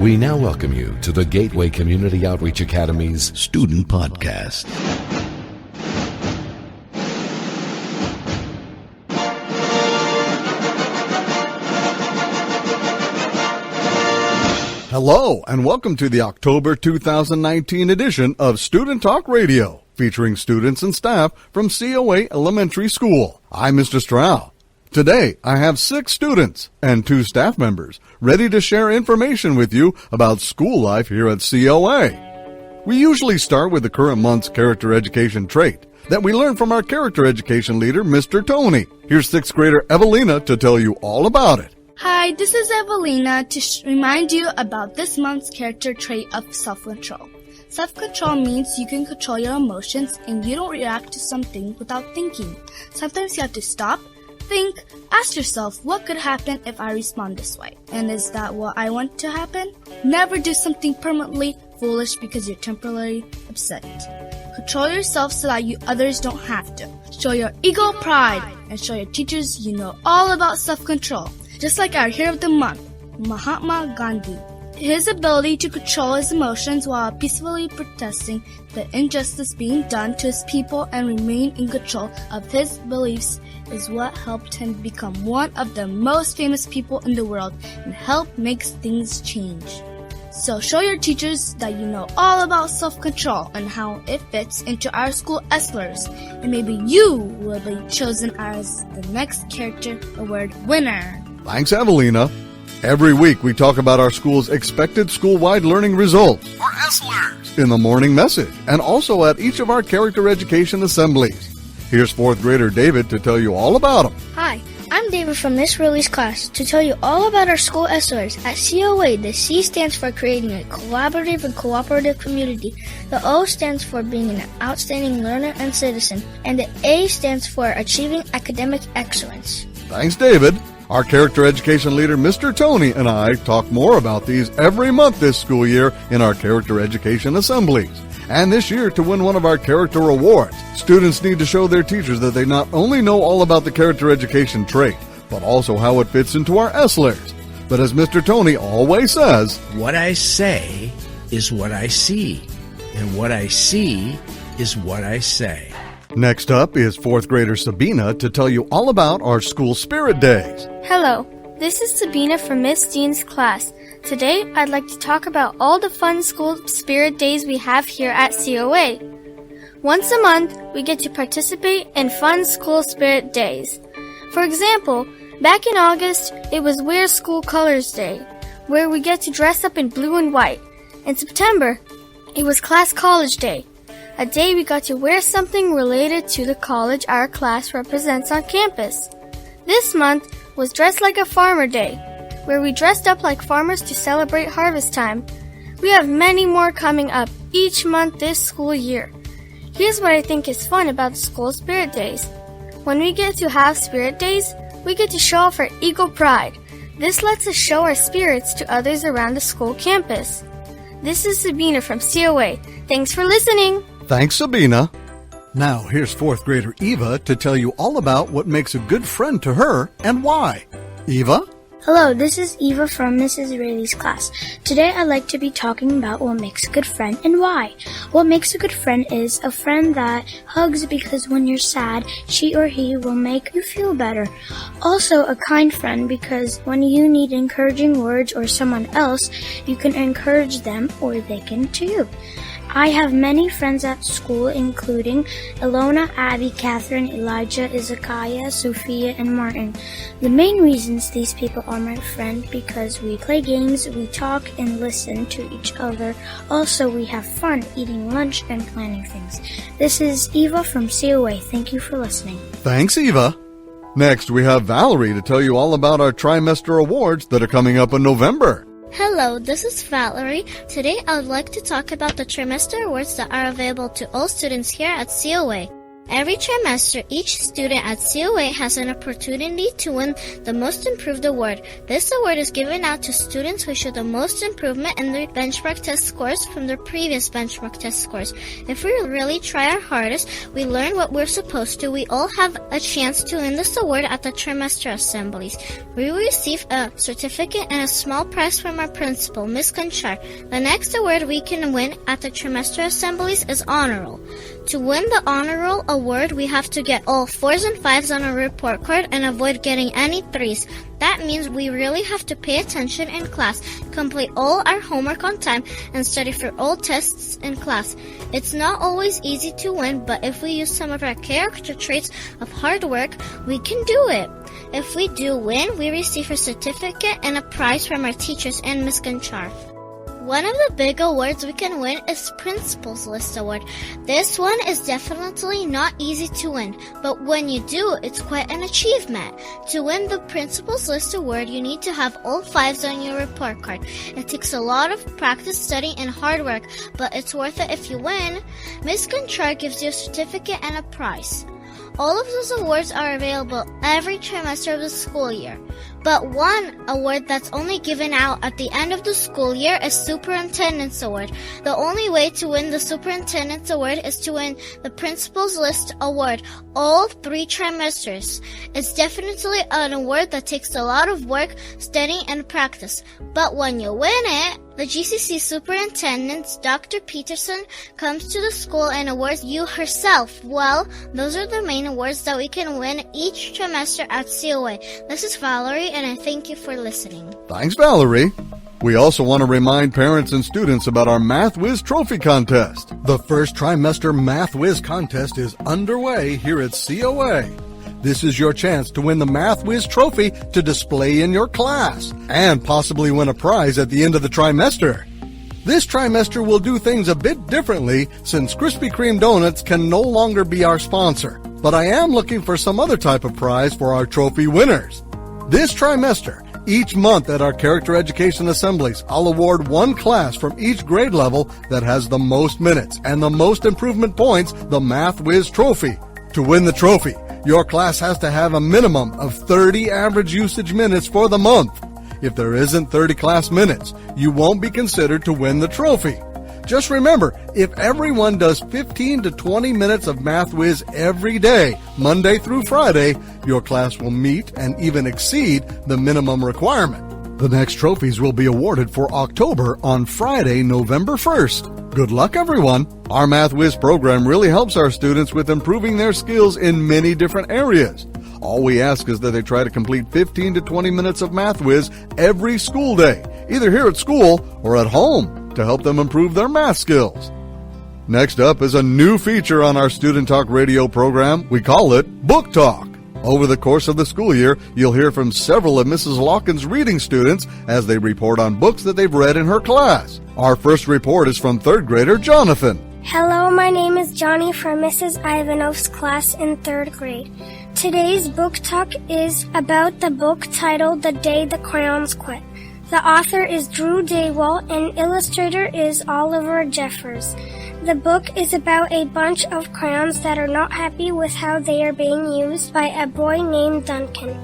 We now welcome you to the Gateway Community Outreach Academy's Student Podcast. Hello, and welcome to the October 2019 edition of Student Talk Radio, featuring students and staff from COA Elementary School. I'm Mr. Stroud. Today, I have 6 students and 2 staff members ready to share information with you about school life here at COA. We usually start with the current month's character education trait that we learned from our character education leader, Mr. Tony. Here's 6th grader Evelina to tell you all about it. Hi, this is Evelina to remind you about this month's character trait of self-control. Self-control means you can control your emotions and you don't react to something without thinking. Sometimes you have to stop, think, ask yourself, what could happen if I respond this way? And is that what I want to happen? Never do something permanently foolish because you're temporarily upset. Control yourself so that others don't have to. Show your ego pride and show your teachers you know all about self-control. Just like our hero of the month, Mahatma Gandhi. His ability to control his emotions while peacefully protesting the injustice being done to his people and remain in control of his beliefs is what helped him become one of the most famous people in the world and help make things change. So show your teachers that you know all about self-control and how it fits into our school Esslers, and maybe you will be chosen as the next character award winner. Thanks, Evelina. Every week we talk about our school's expected school-wide learning results, or ESLERS, in the morning message, and also at each of our character education assemblies. Here's 4th grader David to tell you all about them. Hi, I'm David from Miss Riley's class to tell you all about our school ESLERS. At COA, the C stands for creating a collaborative and cooperative community, the O stands for being an outstanding learner and citizen, and the A stands for achieving academic excellence. Thanks, David. Our character education leader, Mr. Tony, and I talk more about these every month this school year in our character education assemblies. And this year, to win one of our character awards, students need to show their teachers that they not only know all about the character education trait, but also how it fits into our ESLERS. But as Mr. Tony always says, what I say is what I see, and what I see is what I say. Next up is 4th grader Sabina to tell you all about our school spirit days. Hello, this is Sabina from Miss Dean's class. Today, I'd like to talk about all the fun school spirit days we have here at COA. Once a month, we get to participate in fun school spirit days. For example, back in August, it was Wear School Colors Day, where we get to dress up in blue and white. In September, it was Class College Day, a day we got to wear something related to the college our class represents on campus. This month was Dress Like a Farmer Day, where we dressed up like farmers to celebrate harvest time. We have many more coming up each month this school year. Here's what I think is fun about the school spirit days. When we get to have spirit days, we get to show off our ego pride. This lets us show our spirits to others around the school campus. This is Sabina from COA. Thanks for listening. Thanks, Sabina. Now, here's 4th grader Eva to tell you all about what makes a good friend to her and why. Eva? Hello, this is Eva from Mrs. Rayleigh's class. Today I'd like to be talking about what makes a good friend and why. What makes a good friend is a friend that hugs because when you're sad, she or he will make you feel better. Also a kind friend because when you need encouraging words or someone else, you can encourage them or they can to you. I have many friends at school, including Ilona, Abby, Catherine, Elijah, Ezekiah, Sophia, and Martin. The main reasons these people are my friend because we play games, we talk, and listen to each other. Also, we have fun eating lunch and planning things. This is Eva from COA. Thank you for listening. Thanks, Eva. Next, we have Valerie to tell you all about our trimester awards that are coming up in November. Hello, this is Valerie. Today I would like to talk about the trimester awards that are available to all students here at COA. Every trimester, each student at COA has an opportunity to win the Most Improved Award. This award is given out to students who show the most improvement in their benchmark test scores from their previous benchmark test scores. If we really try our hardest, we learn what we're supposed to, we all have a chance to win this award at the trimester assemblies. We will receive a certificate and a small prize from our principal, Ms. Conchar. The next award we can win at the trimester assemblies is Honor Roll. To win the Honor Roll award, we have to get all 4s and 5s on our report card and avoid getting any 3s. That means we really have to pay attention in class, complete all our homework on time, and study for all tests in class. It's not always easy to win, but if we use some of our character traits of hard work, we can do it. If we do win, we receive a certificate and a prize from our teachers and Ms. Gonchar. One of the big awards we can win is Principal's List Award. This one is definitely not easy to win, but when you do, it's quite an achievement. To win the Principal's List Award, you need to have all 5s on your report card. It takes a lot of practice, studying, and hard work, but it's worth it if you win. Ms. Conchar gives you a certificate and a prize. All of those awards are available every trimester of the school year. But one award that's only given out at the end of the school year is Superintendent's Award. The only way to win the Superintendent's Award is to win the Principal's List Award all 3 trimesters. It's definitely an award that takes a lot of work, studying, and practice. But when you win it, the GCC Superintendent, Dr. Peterson, comes to the school and awards you herself. Well, those are the main awards that we can win each trimester at COA. This is Valerie, and I thank you for listening. Thanks, Valerie. We also want to remind parents and students about our Math Whiz Trophy Contest. The first trimester Math Whiz contest is underway here at COA. This is your chance to win the Math Whiz Trophy to display in your class and possibly win a prize at the end of the trimester. This trimester will do things a bit differently since Krispy Kreme Donuts can no longer be our sponsor, but I am looking for some other type of prize for our trophy winners. This trimester, each month at our character education assemblies, I'll award one class from each grade level that has the most minutes and the most improvement points the Math Whiz Trophy. To win the trophy, your class has to have a minimum of 30 average usage minutes for the month. If there isn't 30 class minutes, you won't be considered to win the trophy. Just remember, if everyone does 15 to 20 minutes of Math Whiz every day, Monday through Friday, your class will meet and even exceed the minimum requirement. The next trophies will be awarded for October on Friday, November 1st. Good luck, everyone. Our Math Whiz program really helps our students with improving their skills in many different areas. All we ask is that they try to complete 15 to 20 minutes of Math Whiz every school day, either here at school or at home, to help them improve their math skills. Next up is a new feature on our Student Talk radio program. We call it Book Talk. Over the course of the school year, you'll hear from several of Mrs. Lawkins' reading students as they report on books that they've read in her class. Our first report is from 3rd grader Jonathan. Hello, my name is Johnny from Mrs. Ivanov's class in 3rd grade. Today's book talk is about the book titled The Day the Crayons Quit. The author is Drew Daywall and illustrator is Oliver Jeffers. The book is about a bunch of crayons that are not happy with how they are being used by a boy named Duncan.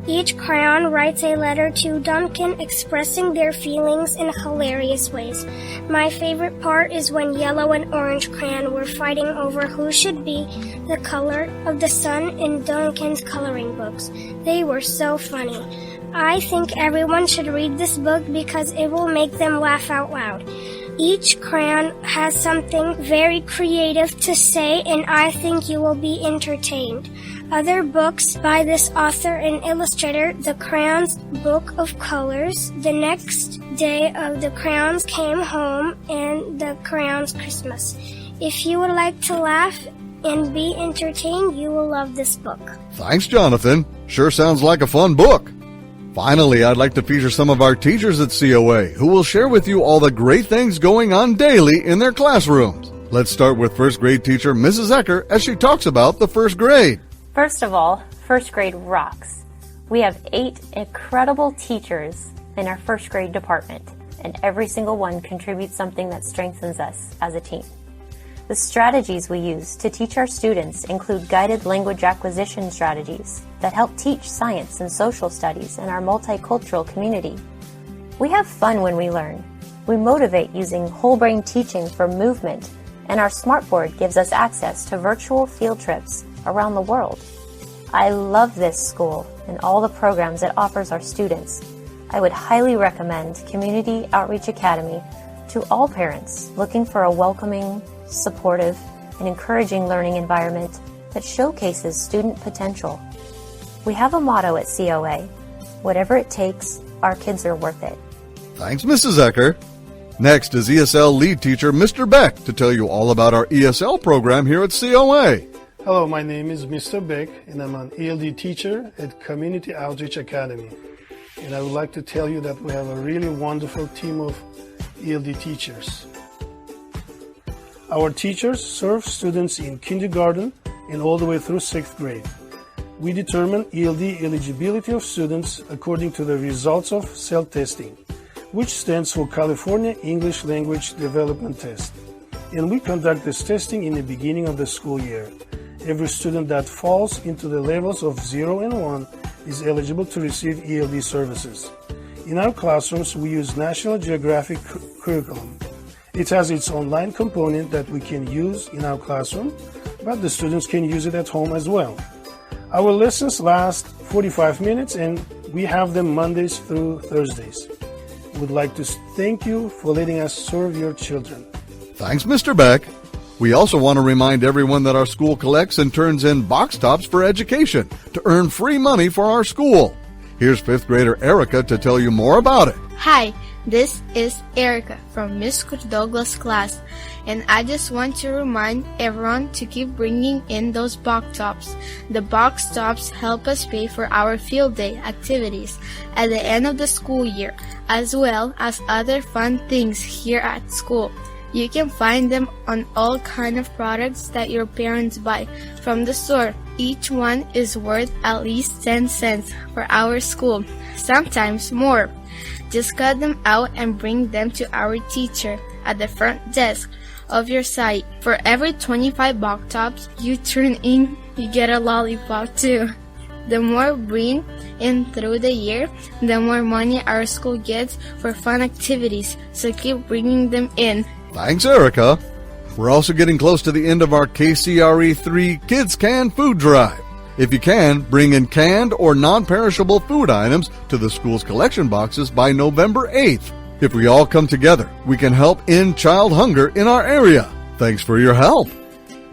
Each crayon writes a letter to Duncan expressing their feelings in hilarious ways. My favorite part is when yellow and orange crayon were fighting over who should be the color of the sun in Duncan's coloring books. They were so funny. I think everyone should read this book because it will make them laugh out loud. Each crayon has something very creative to say, and I think you will be entertained. Other books by this author and illustrator, The Crayons Book of Colors, The Next Day of the Crayons Came Home, and The Crayons Christmas. If you would like to laugh and be entertained, you will love this book. Thanks, Jonathan. Sure sounds like a fun book. Finally, I'd like to feature some of our teachers at COA who will share with you all the great things going on daily in their classrooms. Let's start with 1st grade teacher Mrs. Ecker as she talks about the 1st grade. First of all, 1st grade rocks. We have 8 incredible teachers in our 1st grade department, and every single one contributes something that strengthens us as a team. The strategies we use to teach our students include guided language acquisition strategies that help teach science and social studies in our multicultural community. We have fun when we learn. We motivate using whole brain teaching for movement, and our smartboard gives us access to virtual field trips around the world. I love this school and all the programs it offers our students. I would highly recommend Community Outreach Academy to all parents looking for a welcoming, supportive, and encouraging learning environment that showcases student potential. We have a motto at COA: whatever it takes, our kids are worth it. Thanks, Mrs. Ecker. Next is ESL lead teacher Mr. Beck to tell you all about our ESL program here at COA. Hello, my name is Mr. Beck, and I'm an ELD teacher at Community Outreach Academy. And I would like to tell you that we have a really wonderful team of ELD teachers. Our teachers serve students in kindergarten and all the way through 6th grade. We determine ELD eligibility of students according to the results of CEL testing, which stands for California English Language Development Test. And we conduct this testing in the beginning of the school year. Every student that falls into the levels of 0 and 1 is eligible to receive ELD services. In our classrooms, we use National Geographic curriculum. It has its online component that we can use in our classroom, but the students can use it at home as well. Our lessons last 45 minutes and we have them Mondays through Thursdays. We would like to thank you for letting us serve your children. Thanks, Mr. Beck. We also want to remind everyone that our school collects and turns in box tops for education to earn free money for our school. Here's 5th grader Erica to tell you more about it. Hi, this is Erica from Miss Douglas' class, and I just want to remind everyone to keep bringing in those box tops. The box tops help us pay for our field day activities at the end of the school year, as well as other fun things here at school. You can find them on all kinds of products that your parents buy from the store. Each one is worth at least 10 cents for our school, sometimes more. Just cut them out and bring them to our teacher at the front desk of your site. For every 25 box tops you turn in, you get a lollipop too. The more we bring in through the year, the more money our school gets for fun activities, so keep bringing them in. Thanks, Erica. We're also getting close to the end of our KCRE 3 Kids Can Food Drive. If you can, bring in canned or non-perishable food items to the school's collection boxes by November 8th. If we all come together, we can help end child hunger in our area. Thanks for your help.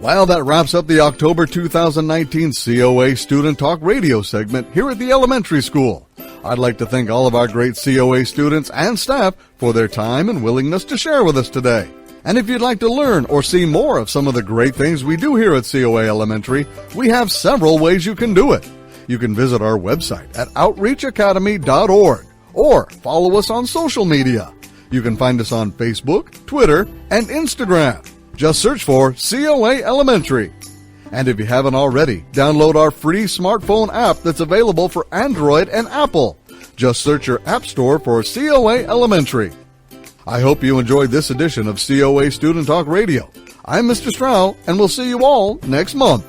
Well, that wraps up the October 2019 COA Student Talk Radio segment here at the elementary school. I'd like to thank all of our great COA students and staff for their time and willingness to share with us today. And if you'd like to learn or see more of some of the great things we do here at COA Elementary, we have several ways you can do it. You can visit our website at outreachacademy.org or follow us on social media. You can find us on Facebook, Twitter, and Instagram. Just search for COA Elementary. And if you haven't already, download our free smartphone app that's available for Android and Apple. Just search your app store for COA Elementary. I hope you enjoyed this edition of COA Student Talk Radio. I'm Mr. Strau, and we'll see you all next month.